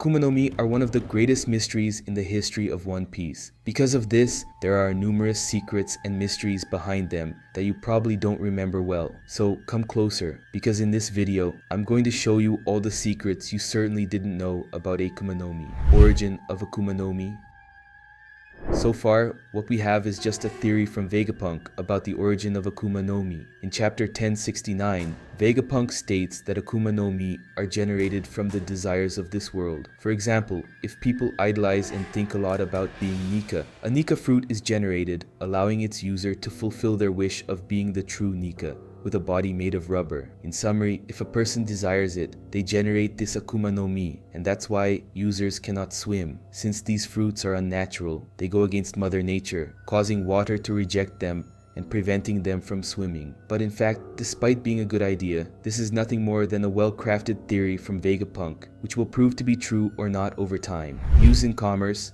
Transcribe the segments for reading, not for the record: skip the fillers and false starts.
Akuma no Mi are one of the greatest mysteries in the history of One Piece. Because of this, there are numerous secrets and mysteries behind them that you probably don't remember well. So come closer, because in this video, I'm going to show you all the secrets you certainly didn't know about Akuma no Mi. Origin of Akuma no Mi. So far, what we have is just a theory from Vegapunk about the origin of Akuma no Mi. In chapter 1069, Vegapunk states that Akuma no Mi are generated from the desires of this world. For example, if people idolize and think a lot about being Nika, a Nika fruit is generated, allowing its user to fulfill their wish of being the true Nika, with a body made of rubber. In summary, if a person desires it, they generate this Akuma no Mi, and that's why users cannot swim. Since these fruits are unnatural, they go against Mother Nature, causing water to reject them and preventing them from swimming. But in fact, despite being a good idea, this is nothing more than a well-crafted theory from Vegapunk, which will prove to be true or not over time. Used in commerce.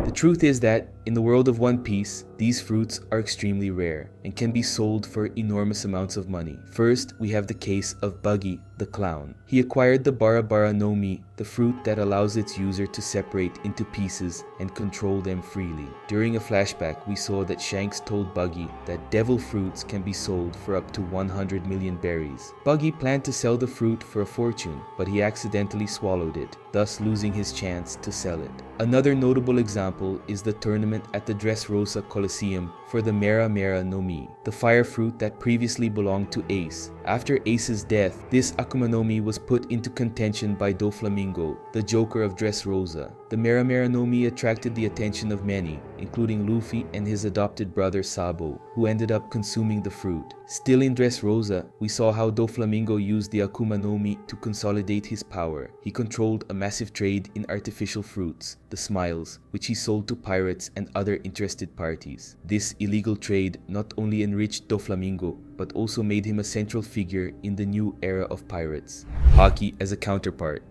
The truth is that, in the world of One Piece, these fruits are extremely rare and can be sold for enormous amounts of money. First, we have the case of Buggy, the clown. He acquired the Bara Bara no Mi, the fruit that allows its user to separate into pieces and control them freely. During a flashback, we saw that Shanks told Buggy that devil fruits can be sold for up to 100 million berries. Buggy planned to sell the fruit for a fortune, but he accidentally swallowed it, thus losing his chance to sell it. Another notable example is the tournament at the Dressrosa Coliseum for the Mera Mera no Mi, the fire fruit that previously belonged to Ace. After Ace's death, this Akuma no Mi was put into contention by Doflamingo, the Joker of Dressrosa. The Mera Mera no Mi attracted the attention of many, including Luffy and his adopted brother Sabo, who ended up consuming the fruit. Still in Dressrosa, we saw how Doflamingo used the Akuma no Mi to consolidate his power. He controlled a massive trade in artificial fruits, the Smiles, which he sold to pirates and other interested parties. This illegal trade not only enriched Doflamingo, but also made him a central figure in the new era of pirates. Haki as a counterpart.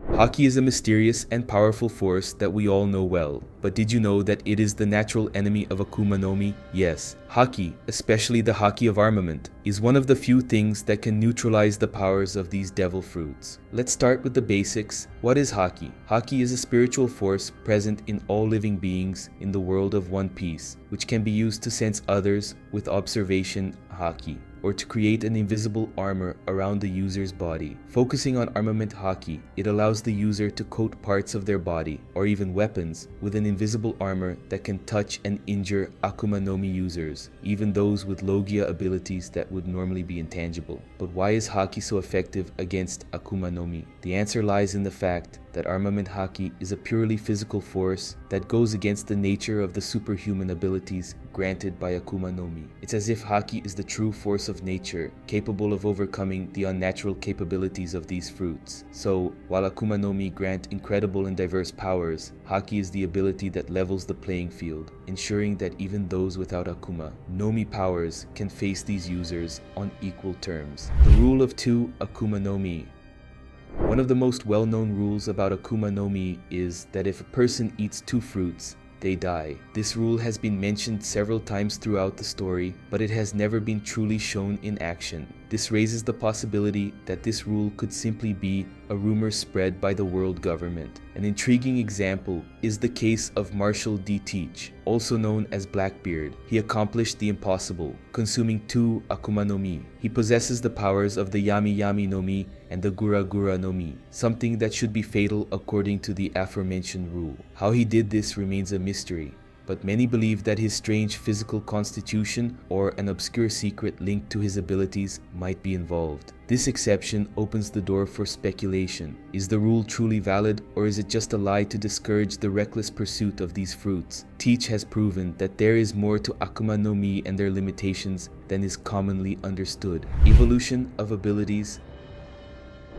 Haki is a mysterious and powerful force that we all know well, but did you know that it is the natural enemy of Akuma no Mi? Yes, Haki, especially the Haki of armament, is one of the few things that can neutralize the powers of these devil fruits. Let's start with the basics. What is Haki? Haki is a spiritual force present in all living beings in the world of One Piece, which can be used to sense others with observation Haki, or to create an invisible armor around the user's body. Focusing on armament Haki, it allows the user to coat parts of their body, or even weapons, with an invisible armor that can touch and injure Akuma no Mi users, even those with Logia abilities that would normally be intangible. But why is Haki so effective against Akuma no Mi? The answer lies in the fact that armament Haki is a purely physical force that goes against the nature of the superhuman abilities granted by Akuma no Mi. It's as if Haki is the true force of nature, capable of overcoming the unnatural capabilities of these fruits. So, while Akuma no Mi grant incredible and diverse powers, Haki is the ability that levels the playing field, ensuring that even those without Akuma no Mi powers can face these users on equal terms. The rule of two Akuma no Mi. One of the most well-known rules about Akuma no Mi is that if a person eats two fruits, they die. This rule has been mentioned several times throughout the story, but it has never been truly shown in action. This raises the possibility that this rule could simply be a rumor spread by the world government. An intriguing example is the case of Marshall D. Teach, also known as Blackbeard. He accomplished the impossible, consuming two Akuma no Mi. He possesses the powers of the Yami Yami no Mi and the Gura Gura no Mi, something that should be fatal according to the aforementioned rule. How he did this remains a mystery, but many believe that his strange physical constitution or an obscure secret linked to his abilities might be involved. This exception opens the door for speculation. Is the rule truly valid, or is it just a lie to discourage the reckless pursuit of these fruits? Teach has proven that there is more to Akuma no Mi and their limitations than is commonly understood. Evolution of abilities.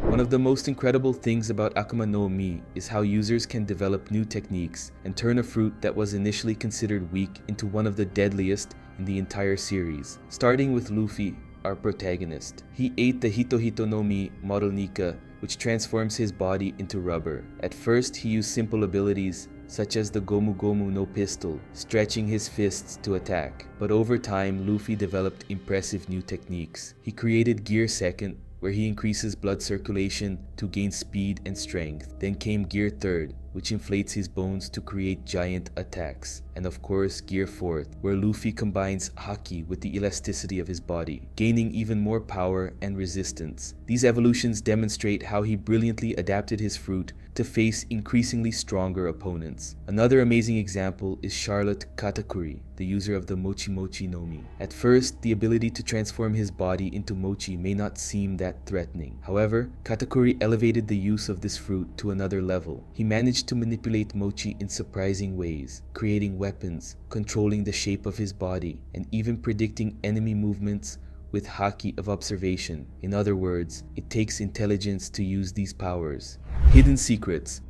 One of the most incredible things about Akuma no Mi is how users can develop new techniques and turn a fruit that was initially considered weak into one of the deadliest in the entire series. Starting with Luffy, our protagonist. He ate the Hito Hito no Mi model Nika, which transforms his body into rubber. At first, he used simple abilities such as the Gomu Gomu no pistol, stretching his fists to attack. But over time, Luffy developed impressive new techniques. He created Gear Second, where he increases blood circulation to gain speed and strength. Then came Gear 3rd, which inflates his bones to create giant attacks. And of course, Gear 4th, where Luffy combines Haki with the elasticity of his body, gaining even more power and resistance. These evolutions demonstrate how he brilliantly adapted his fruit to face increasingly stronger opponents. Another amazing example is Charlotte Katakuri, the user of the Mochi Mochi no Mi. At first, the ability to transform his body into mochi may not seem that threatening. However, Katakuri elevated the use of this fruit to another level. He managed to manipulate mochi in surprising ways, creating weapons, controlling the shape of his body, and even predicting enemy movements with Haki of observation. In other words, it takes intelligence to use these powers. Hidden secrets.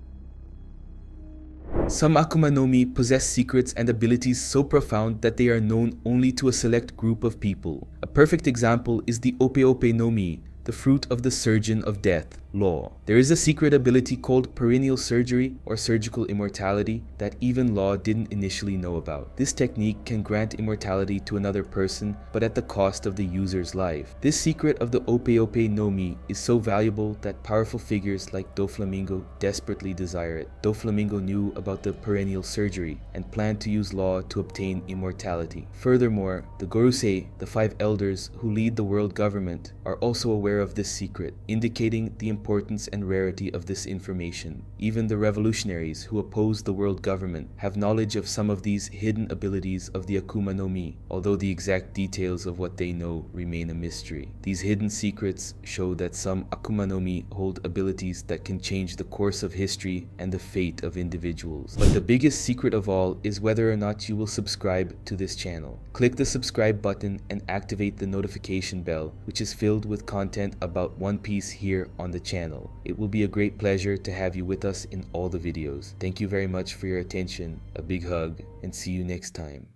Some Akuma no Mi possess secrets and abilities so profound that they are known only to a select group of people. A perfect example is the Ope Ope no Mi, the fruit of the surgeon of death, Law. There is a secret ability called perennial surgery or surgical immortality that even Law didn't initially know about. This technique can grant immortality to another person, but at the cost of the user's life. This secret of the Ope Ope no Mi is so valuable that powerful figures like Doflamingo desperately desire it. Doflamingo knew about the perennial surgery and planned to use Law to obtain immortality. Furthermore, the Gorosei, the 5 elders who lead the world government, are also aware of this secret, indicating the importance and rarity of this information. Even the revolutionaries who oppose the world government have knowledge of some of these hidden abilities of the Akuma no Mi, although the exact details of what they know remain a mystery. These hidden secrets show that some Akuma no Mi hold abilities that can change the course of history and the fate of individuals. But the biggest secret of all is whether or not you will subscribe to this channel. Click the subscribe button and activate the notification bell, which is filled with content about One Piece here on the channel. It will be a great pleasure to have you with us in all the videos. Thank you very much for your attention, a big hug, and see you next time.